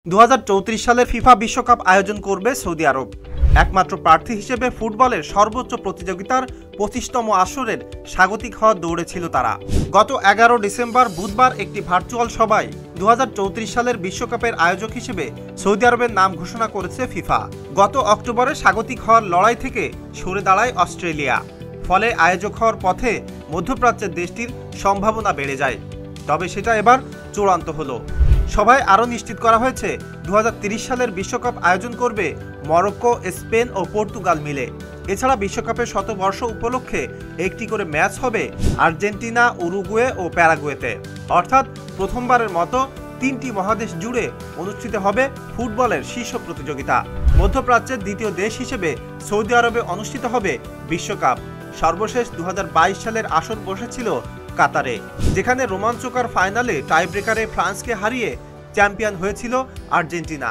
2034 সালের ফিফা বিশ্বকাপ আয়োজন করবে সৌদি আরব। একমাত্র প্রার্থী হিসেবে ফুটবলের সর্বোচ্চ প্রতিযোগিতার 25তম আসরের স্বাগতিক হওয়ার দৌড়ে ছিল তারা। গত 11 ডিসেম্বর বুধবার একটি ভার্চুয়াল সভায় 2034 সালের বিশ্বকাপের আয়োজক হিসেবে সৌদি আরবের নাম ঘোষণা করেছে ফিফা। গত অক্টোবরে স্বাগতিক হওয়ার লড়াই থেকে সরে দাঁড়ায় অস্ট্রেলিয়া। ফলে আয়োজক হওয়ার পথে মধ্যপ্রাচ্যের দেশটির সম্ভাবনা বেড়ে যায়। তবে সেটা এবার চূড়ান্ত হলো। সভায় আরও নিশ্চিত করা হয়েছে 2030 সালের বিশ্বকাপ আয়োজন করবে মরক্কো, স্পেন ও পর্তুগাল মিলে। এছাড়া বিশ্বকাপের শতবর্ষ উপলক্ষে একটি করে ম্যাচ হবে আর্জেন্টিনা, উরুগুয়ে ও প্যারাগুয়েতে। অর্থাৎ প্রথমবারের মতো 3টি মহাদেশ জুড়ে অনুষ্ঠিত হবে ফুটবলের শীর্ষ প্রতিযোগিতা। মধ্যপ্রাচ্যের দ্বিতীয় দেশ হিসেবে সৌদি আরবে অনুষ্ঠিত হবে বিশ্বকাপ। সর্বশেষ 2022 সালের আসর বসেছিল কাতারে, যেখানে রোমাঞ্চকর ফাইনালে টাইব্রেকারে ফ্রান্সকে হারিয়ে চ্যাম্পিয়ন হয়েছিল আর্জেন্টিনা।